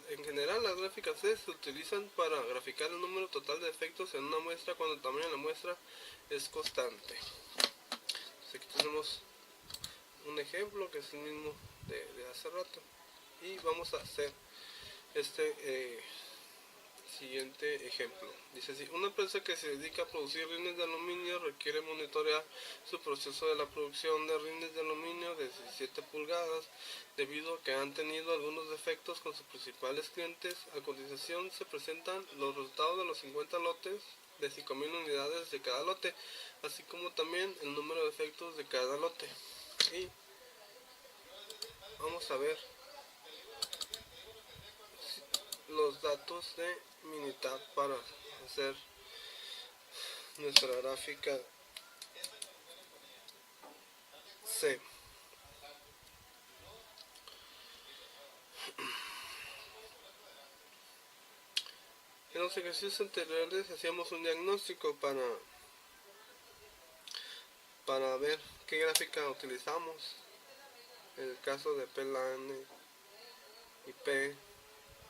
En general, las gráficas C se utilizan para graficar el número total de efectos en una muestra cuando el tamaño de la muestra es constante. Entonces, aquí tenemos un ejemplo que es el mismo de hace rato, y vamos a hacer este siguiente ejemplo. Dice así: una empresa que se dedica a producir rines de aluminio requiere monitorear su proceso de la producción de rines de aluminio de 17 pulgadas debido a que han tenido algunos defectos con sus principales clientes. A continuación se presentan los resultados de los 50 lotes de 5.000 unidades de cada lote, así como también el número de defectos de cada lote. Y vamos a ver los datos de Minitab para hacer nuestra gráfica C. En los ejercicios anteriores hacíamos un diagnóstico para ver qué gráfica utilizamos. En el caso de P-Lane y P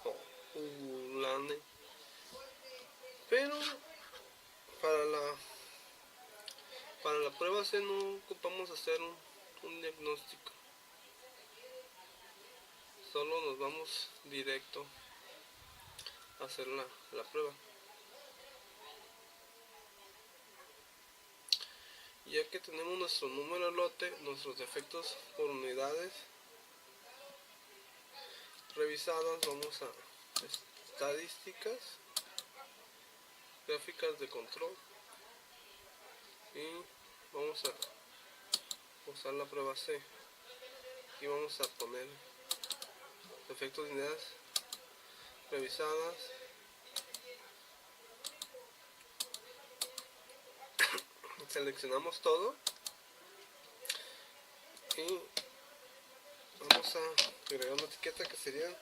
o U-Lane. Pero para la prueba C no ocupamos hacer un diagnóstico. Solo nos vamos directo a hacer la prueba. Ya que tenemos nuestro número de lote, nuestros defectos por unidades revisadas, vamos a estadísticas, gráficas de control, y vamos a usar la prueba C y vamos a poner defectos de unidades revisadas, seleccionamos todo y vamos a agregar una etiqueta que sería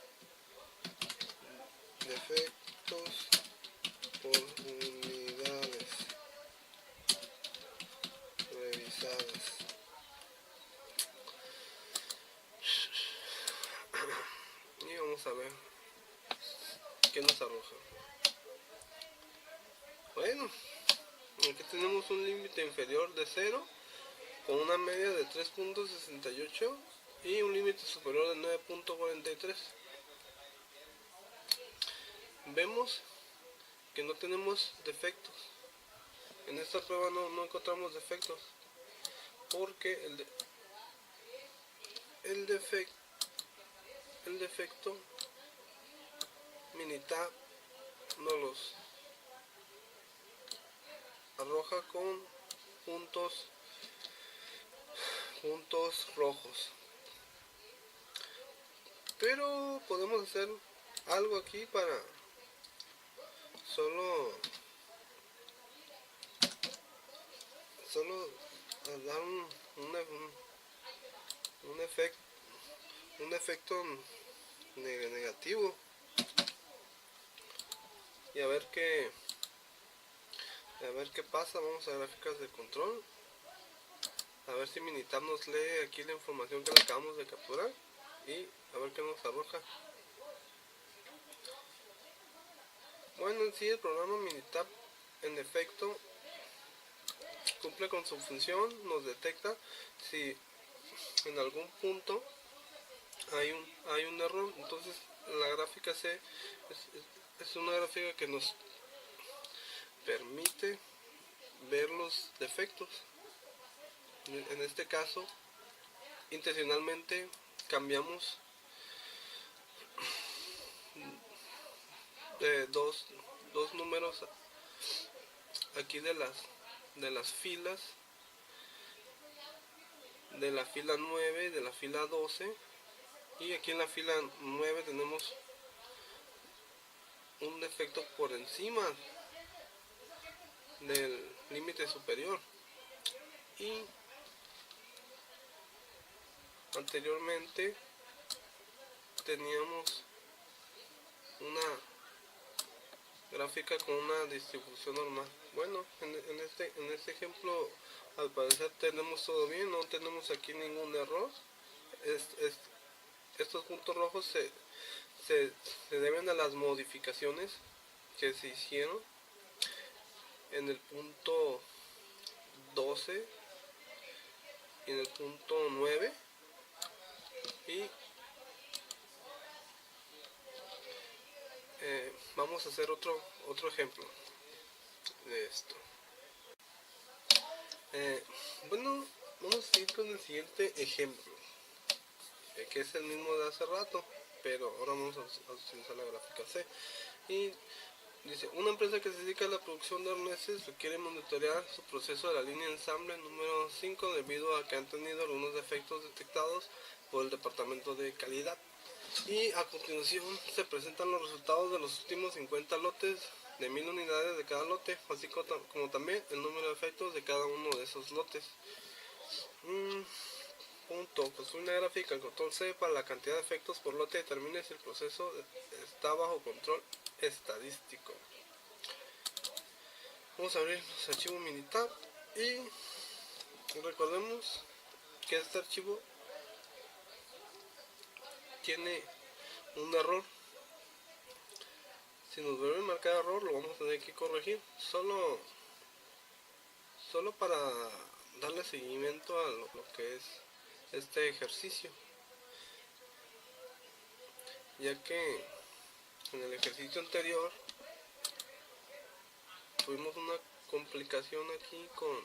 defectos por unidades revisadas. Y vamos a ver qué nos arroja. Bueno, aquí tenemos un límite inferior de 0 con una media de 3.68 y un límite superior de 9.43. Vemos que no tenemos defectos. En esta prueba no encontramos defectos porque el defecto Minitab nos los arroja con puntos rojos. Pero podemos hacer algo aquí para solo dar un efecto negativo y a ver qué pasa. Vamos a gráficas de control, a ver si Minitab nos lee aquí la información que le acabamos de capturar y a ver qué nos arroja. Bueno, en sí el programa Minitab en efecto cumple con su función, nos detecta si en algún punto hay un error. Entonces la gráfica C es una gráfica que nos permite ver los defectos. En este caso, intencionalmente cambiamos dos números aquí de las filas, de la fila 9 y de la fila 12, y aquí en la fila 9 tenemos un defecto por encima del límite superior. Y anteriormente teníamos una gráfica con una distribución normal. Bueno, en este ejemplo al parecer tenemos todo bien, no tenemos aquí ningún error. Estos puntos rojos se deben a las modificaciones que se hicieron en el punto 12 y en el punto 9. Y vamos a hacer otro ejemplo de esto. Bueno, vamos a ir con el siguiente ejemplo, que es el mismo de hace rato, pero ahora vamos a utilizar la gráfica C. Y dice, una empresa que se dedica a la producción de arneses requiere monitorear su proceso de la línea de ensamble número 5 debido a que han tenido algunos defectos detectados por el departamento de calidad. Y a continuación se presentan los resultados de los últimos 50 lotes de 1000 unidades de cada lote, así como también el número de efectos de cada uno de esos lotes. Punto. Construye una gráfica, control C para la cantidad de efectos por lote, determine si el proceso está bajo control estadístico. Vamos a abrir los archivos Minitab y recordemos que este archivo tiene un error. Si nos vuelve a marcar error, lo vamos a tener que corregir. Solo para darle seguimiento a lo que es este ejercicio, ya que en el ejercicio anterior tuvimos una complicación aquí con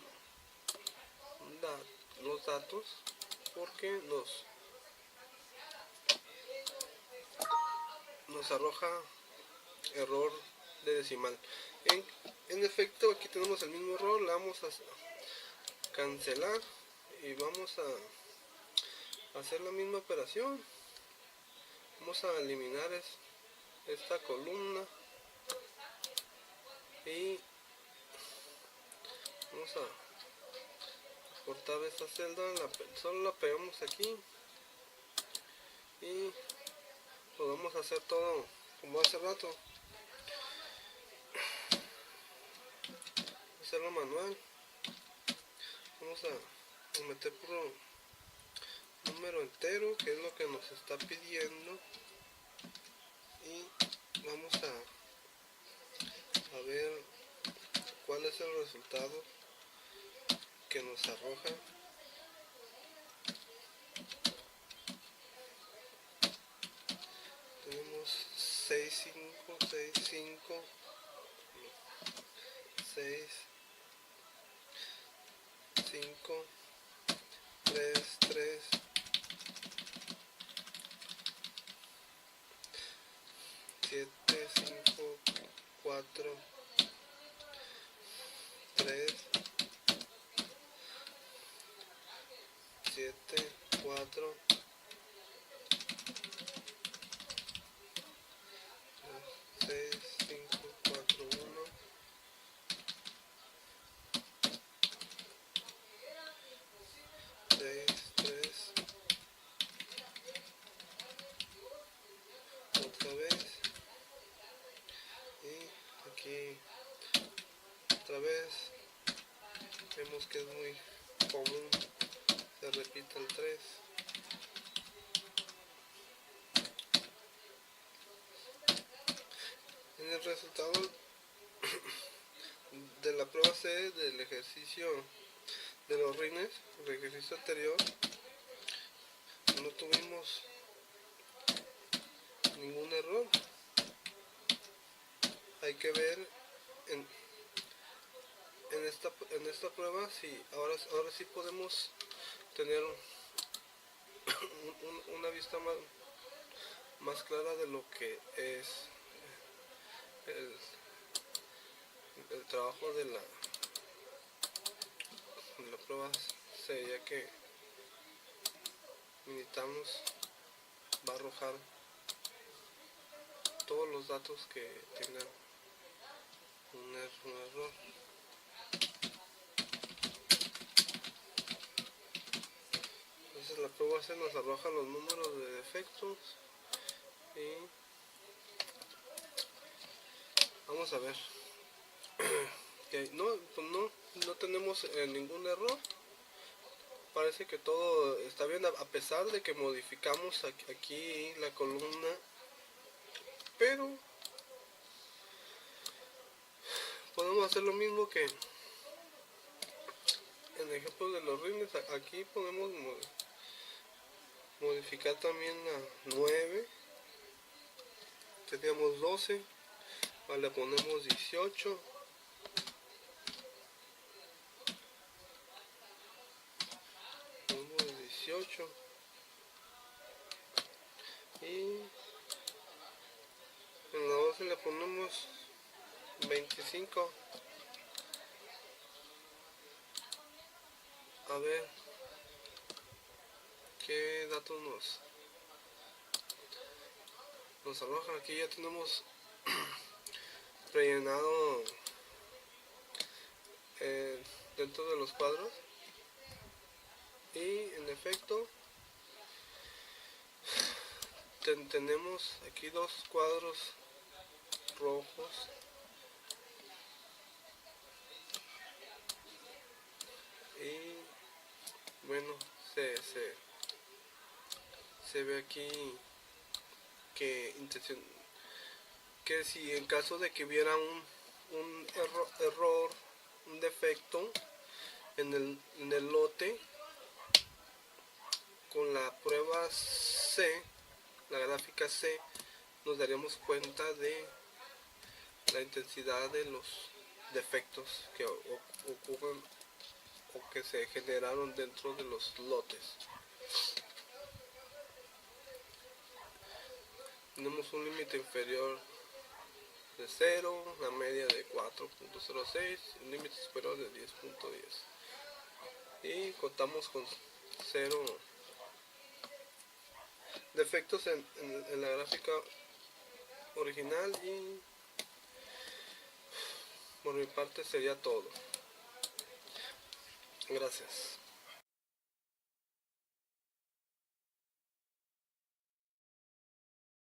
los datos, porque nos arroja error de decimal. En efecto, aquí tenemos el mismo error. Le vamos a cancelar y vamos a hacer la misma operación. Vamos a eliminar esta columna y vamos a cortar esta celda. Solo la pegamos aquí y lo vamos a hacer todo como hace rato. Hacerlo manual. Vamos a meter por número entero, que es lo que nos está pidiendo, y vamos a ver cuál es el resultado que nos arroja. Tenemos 6, 5, 6, 5, 6, 5, 3, 3, 7, 5, 4, 3, 7, 4, 6, 5, 4, 1, 6, 3, otra vez, y aquí otra vez. Vemos que es muy común, se repite el 3. En el resultado de la prueba C del ejercicio de los rines, el ejercicio anterior, no tuvimos ningún error. Hay que ver en esta prueba si ahora sí podemos tener una vista más clara de lo que es el trabajo de la prueba C, ya que Minitab va a arrojar todos los datos que tengan un error. Luego se nos arroja los números de defectos y vamos a ver. Okay. No, pues no tenemos ningún error. Parece que todo está bien, a pesar de que modificamos aquí la columna, pero podemos hacer lo mismo que en el ejemplo de los rines. Aquí podemos modificar también la 9, teníamos 12, le ponemos 18, ponemos 18 y en la 12 le ponemos 25. A ver qué datos nos arrojan. Aquí ya tenemos rellenado dentro de los cuadros y en efecto tenemos aquí dos cuadros rojos y bueno, se ve aquí que si en caso de que hubiera un error, un defecto en el lote, con la prueba C, la gráfica C, nos daríamos cuenta de la intensidad de los defectos que ocurren o que se generaron dentro de los lotes. Tenemos un límite inferior de 0, la media de 4.06, un límite superior de 10.10 y contamos con 0 defectos en la gráfica original. Y por mi parte sería todo. Gracias.